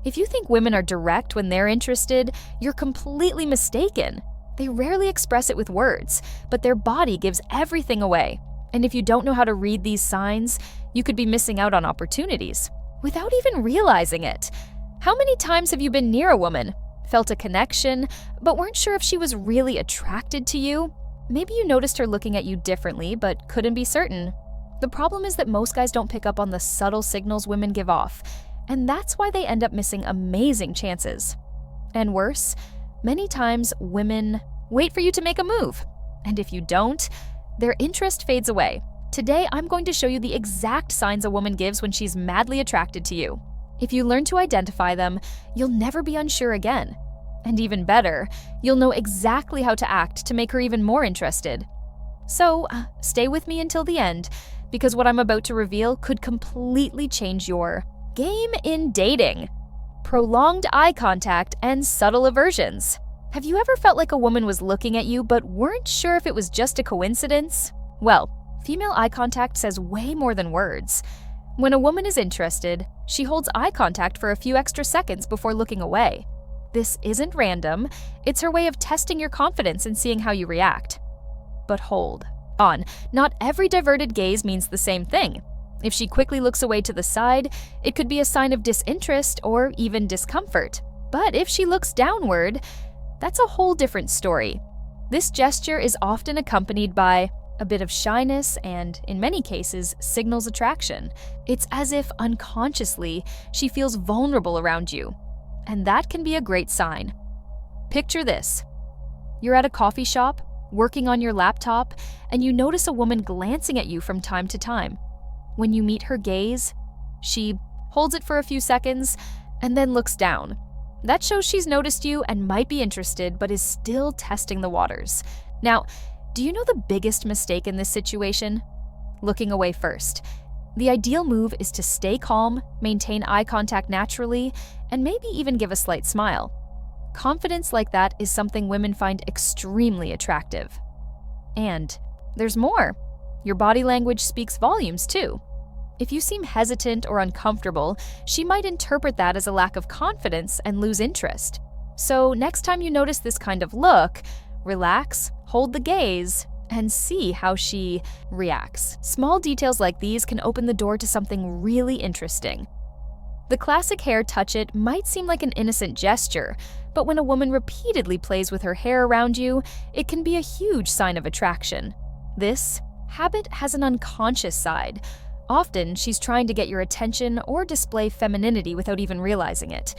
If you think women are direct when they're interested, you're completely mistaken. They rarely express it with words, but their body gives everything away. And if you don't know how to read these signs, you could be missing out on opportunities without even realizing it. How many times have you been near a woman, felt a connection, but weren't sure if she was really attracted to you? Maybe you noticed her looking at you differently, but couldn't be certain. The problem is that most guys don't pick up on the subtle signals women give off, and that's why they end up missing amazing chances. And worse, many times women wait for you to make a move, and if you don't, their interest fades away. Today, I'm going to show you the exact signs a woman gives when she's madly attracted to you. If you learn to identify them, you'll never be unsure again. And even better, you'll know exactly how to act to make her even more interested. So, stay with me until the end, because what I'm about to reveal could completely change your game in dating. Prolonged eye contact and subtle aversions. Have you ever felt like a woman was looking at you but weren't sure if it was just a coincidence? Well, female eye contact says way more than words. When a woman is interested, she holds eye contact for a few extra seconds before looking away. This isn't random, it's her way of testing your confidence and seeing how you react. But hold on, not every diverted gaze means the same thing. If she quickly looks away to the side, it could be a sign of disinterest or even discomfort. But if she looks downward, that's a whole different story. This gesture is often accompanied by a bit of shyness and, in many cases, signals attraction. It's as if unconsciously she feels vulnerable around you. And that can be a great sign. Picture this. You're at a coffee shop, working on your laptop, and you notice a woman glancing at you from time to time. When you meet her gaze, she holds it for a few seconds and then looks down. That shows she's noticed you and might be interested, but is still testing the waters. Now, do you know the biggest mistake in this situation? Looking away first. The ideal move is to stay calm, maintain eye contact naturally, and maybe even give a slight smile. Confidence like that is something women find extremely attractive. And there's more. Your body language speaks volumes too. If you seem hesitant or uncomfortable, she might interpret that as a lack of confidence and lose interest. So next time you notice this kind of look, relax, hold the gaze, and see how she reacts. Small details like these can open the door to something really interesting. The classic hair touch-it might seem like an innocent gesture, but when a woman repeatedly plays with her hair around you, it can be a huge sign of attraction. This habit has an unconscious side. Often, she's trying to get your attention or display femininity without even realizing it.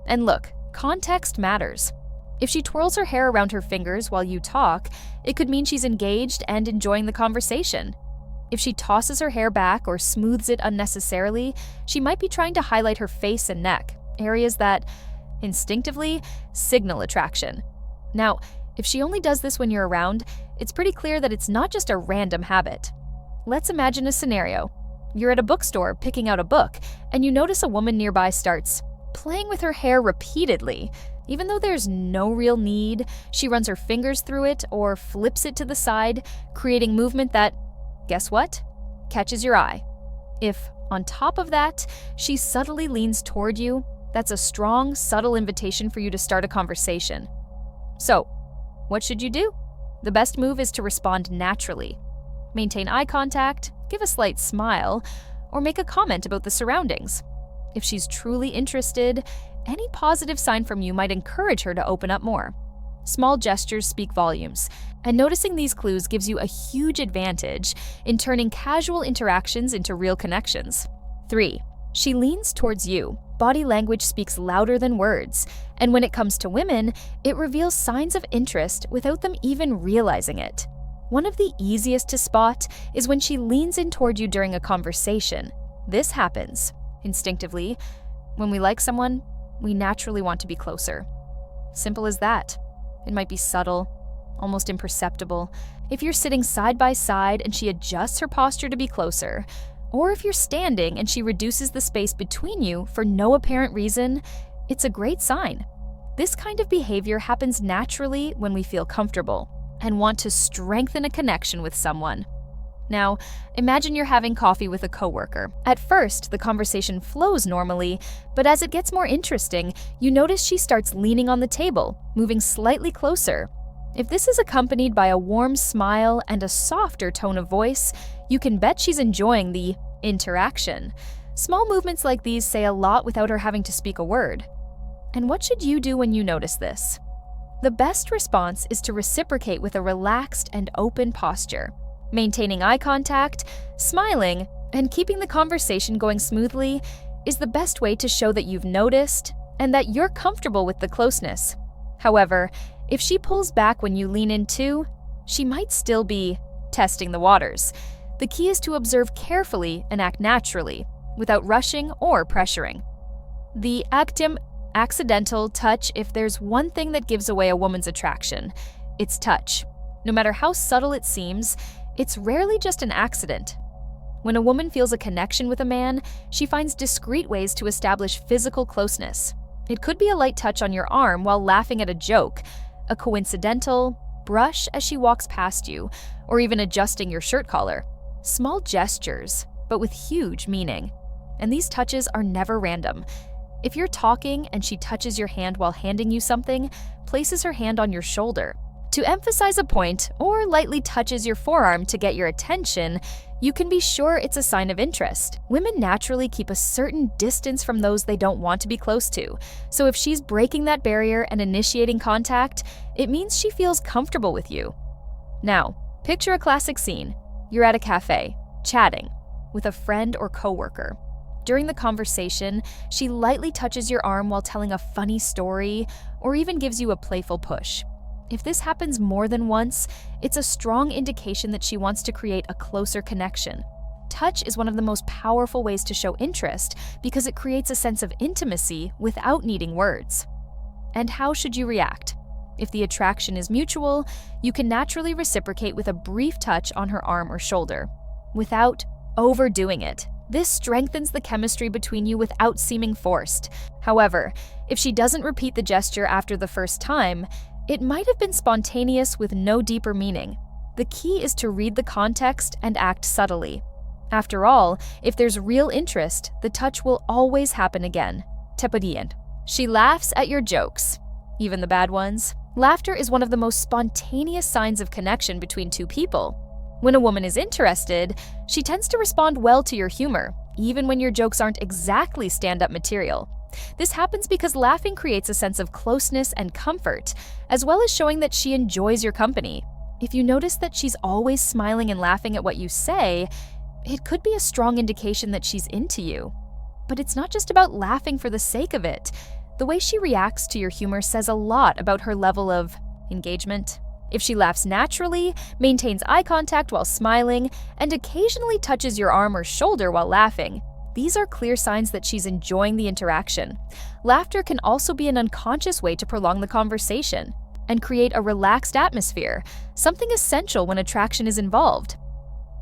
And look, context matters. If she twirls her hair around her fingers while you talk, it could mean she's engaged and enjoying the conversation. If she tosses her hair back or smooths it unnecessarily, she might be trying to highlight her face and neck, areas that, instinctively, signal attraction. Now, if she only does this when you're around, it's pretty clear that it's not just a random habit. Let's imagine a scenario. You're at a bookstore picking out a book, and you notice a woman nearby starts playing with her hair repeatedly. Even though there's no real need, she runs her fingers through it or flips it to the side, creating movement that, guess what? Catches your eye. If, on top of that, she subtly leans toward you, that's a strong, subtle invitation for you to start a conversation. So, what should you do? The best move is to respond naturally. Maintain eye contact, give a slight smile, or make a comment about the surroundings. If she's truly interested, any positive sign from you might encourage her to open up more. Small gestures speak volumes, and noticing these clues gives you a huge advantage in turning casual interactions into real connections. 3. She leans towards you. Body language speaks louder than words, and when it comes to women, it reveals signs of interest without them even realizing it. One of the easiest to spot is when she leans in toward you during a conversation. This happens, instinctively. When we like someone, we naturally want to be closer. Simple as that. It might be subtle, almost imperceptible. If you're sitting side by side and she adjusts her posture to be closer, or if you're standing and she reduces the space between you for no apparent reason, it's a great sign. This kind of behavior happens naturally when we feel comfortable and want to strengthen a connection with someone. Now, imagine you're having coffee with a coworker. At first, the conversation flows normally, but as it gets more interesting, you notice she starts leaning on the table, moving slightly closer. If this is accompanied by a warm smile and a softer tone of voice, you can bet she's enjoying the interaction. Small movements like these say a lot without her having to speak a word. And what should you do when you notice this? The best response is to reciprocate with a relaxed and open posture. Maintaining eye contact, smiling, and keeping the conversation going smoothly is the best way to show that you've noticed and that you're comfortable with the closeness. However, if she pulls back when you lean in too, she might still be testing the waters. The key is to observe carefully and act naturally, without rushing or pressuring. The accidental touch, if there's one thing that gives away a woman's attraction, it's touch. No matter how subtle it seems, it's rarely just an accident. When a woman feels a connection with a man, she finds discreet ways to establish physical closeness. It could be a light touch on your arm while laughing at a joke, a coincidental brush as she walks past you, or even adjusting your shirt collar. Small gestures, but with huge meaning. And these touches are never random. If you're talking and she touches your hand while handing you something, places her hand on your shoulder to emphasize a point, or lightly touches your forearm to get your attention, you can be sure it's a sign of interest. Women naturally keep a certain distance from those they don't want to be close to, so if she's breaking that barrier and initiating contact, it means she feels comfortable with you. Now, picture a classic scene. You're at a cafe, chatting with a friend or coworker. During the conversation, she lightly touches your arm while telling a funny story, or even gives you a playful push. If this happens more than once, it's a strong indication that she wants to create a closer connection. Touch is one of the most powerful ways to show interest because it creates a sense of intimacy without needing words. And how should you react? If the attraction is mutual, you can naturally reciprocate with a brief touch on her arm or shoulder, without overdoing it. This strengthens the chemistry between you without seeming forced. However, if she doesn't repeat the gesture after the first time, it might have been spontaneous with no deeper meaning. The key is to read the context and act subtly. After all, if there's real interest, the touch will always happen again. Tepodian. She laughs at your jokes, even the bad ones. Laughter is one of the most spontaneous signs of connection between two people. When a woman is interested, she tends to respond well to your humor, even when your jokes aren't exactly stand-up material. This happens because laughing creates a sense of closeness and comfort, as well as showing that she enjoys your company. If you notice that she's always smiling and laughing at what you say, it could be a strong indication that she's into you. But it's not just about laughing for the sake of it. The way she reacts to your humor says a lot about her level of engagement. If she laughs naturally, maintains eye contact while smiling, and occasionally touches your arm or shoulder while laughing, these are clear signs that she's enjoying the interaction. Laughter can also be an unconscious way to prolong the conversation and create a relaxed atmosphere, something essential when attraction is involved.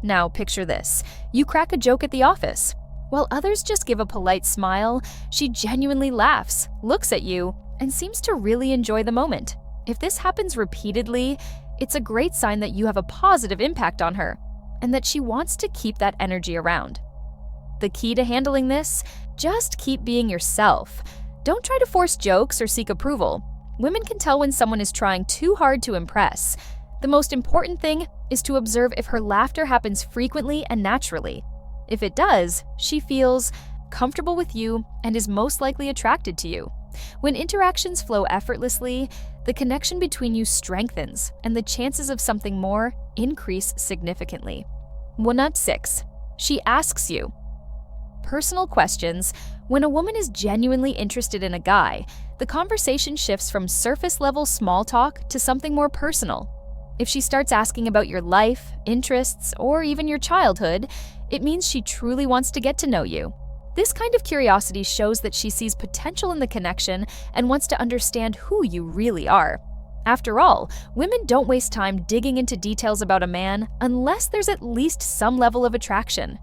Now picture this. You crack a joke at the office. While others just give a polite smile, she genuinely laughs, looks at you, and seems to really enjoy the moment. If this happens repeatedly, it's a great sign that you have a positive impact on her and that she wants to keep that energy around. The key to handling this? Just keep being yourself. Don't try to force jokes or seek approval. Women can tell when someone is trying too hard to impress. The most important thing is to observe if her laughter happens frequently and naturally. If it does, she feels comfortable with you and is most likely attracted to you. When interactions flow effortlessly, the connection between you strengthens and the chances of something more increase significantly. 1.6. She asks you personal questions. When a woman is genuinely interested in a guy, the conversation shifts from surface-level small talk to something more personal. If she starts asking about your life, interests, or even your childhood, it means she truly wants to get to know you. This kind of curiosity shows that she sees potential in the connection and wants to understand who you really are. After all, women don't waste time digging into details about a man unless there's at least some level of attraction.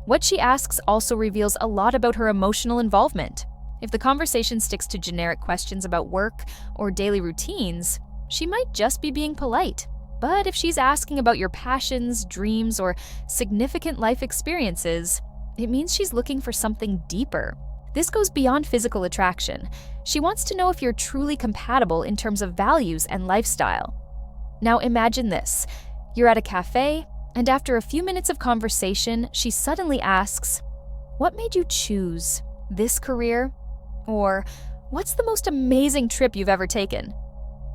What she asks also reveals a lot about her emotional involvement. If the conversation sticks to generic questions about work or daily routines, she might just be being polite. But if she's asking about your passions, dreams, or significant life experiences, it means she's looking for something deeper. This goes beyond physical attraction. She wants to know if you're truly compatible in terms of values and lifestyle. Now imagine this. You're at a cafe, and after a few minutes of conversation, she suddenly asks, "What made you choose this career?" Or, "What's the most amazing trip you've ever taken?"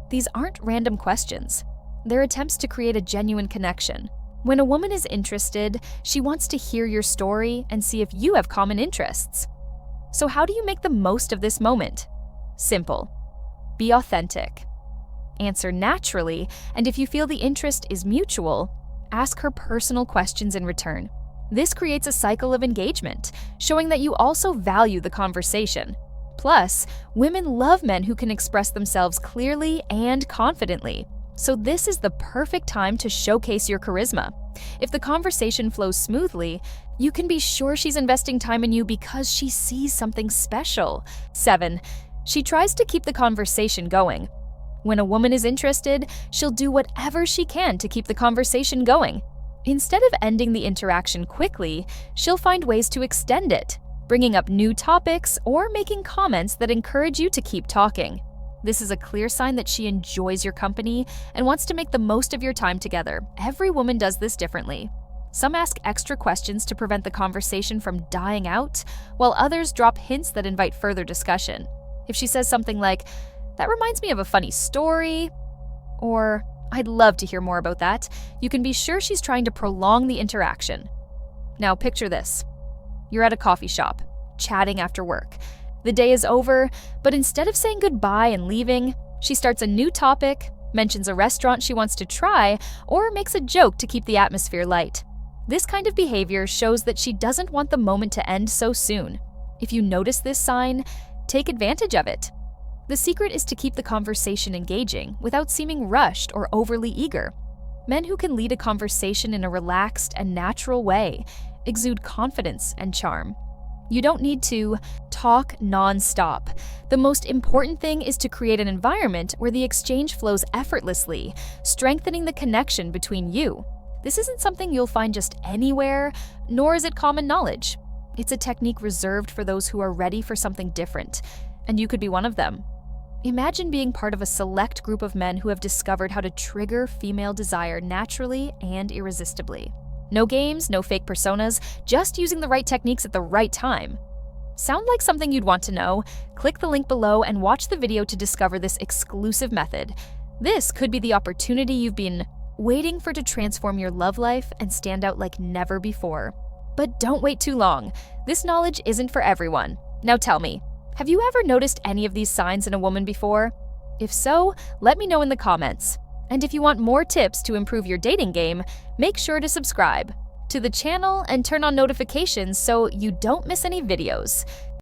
These aren't random questions. They're attempts to create a genuine connection. When a woman is interested, she wants to hear your story and see if you have common interests. So how do you make the most of this moment? Simple. Be authentic. Answer naturally, and if you feel the interest is mutual, ask her personal questions in return. This creates a cycle of engagement, showing that you also value the conversation. Plus, women love men who can express themselves clearly and confidently. So this is the perfect time to showcase your charisma. If the conversation flows smoothly, you can be sure she's investing time in you because she sees something special. 7. She tries to keep the conversation going. When a woman is interested, she'll do whatever she can to keep the conversation going. Instead of ending the interaction quickly, she'll find ways to extend it, bringing up new topics or making comments that encourage you to keep talking. This is a clear sign that she enjoys your company and wants to make the most of your time together. Every woman does this differently. Some ask extra questions to prevent the conversation from dying out, while others drop hints that invite further discussion. If she says something like, "That reminds me of a funny story," or "I'd love to hear more about that," you can be sure she's trying to prolong the interaction. Now picture this. You're at a coffee shop, chatting after work. The day is over, but instead of saying goodbye and leaving, she starts a new topic, mentions a restaurant she wants to try, or makes a joke to keep the atmosphere light. This kind of behavior shows that she doesn't want the moment to end so soon. If you notice this sign, take advantage of it. The secret is to keep the conversation engaging without seeming rushed or overly eager. Men who can lead a conversation in a relaxed and natural way exude confidence and charm. You don't need to talk non-stop. The most important thing is to create an environment where the exchange flows effortlessly, strengthening the connection between you. This isn't something you'll find just anywhere, nor is it common knowledge. It's a technique reserved for those who are ready for something different, and you could be one of them. Imagine being part of a select group of men who have discovered how to trigger female desire naturally and irresistibly. No games, no fake personas, just using the right techniques at the right time. Sound like something you'd want to know? Click the link below and watch the video to discover this exclusive method. This could be the opportunity you've been waiting for to transform your love life and stand out like never before. But don't wait too long. This knowledge isn't for everyone. Now tell me, have you ever noticed any of these signs in a woman before? If so, let me know in the comments. And if you want more tips to improve your dating game, make sure to subscribe to the channel and turn on notifications so you don't miss any videos.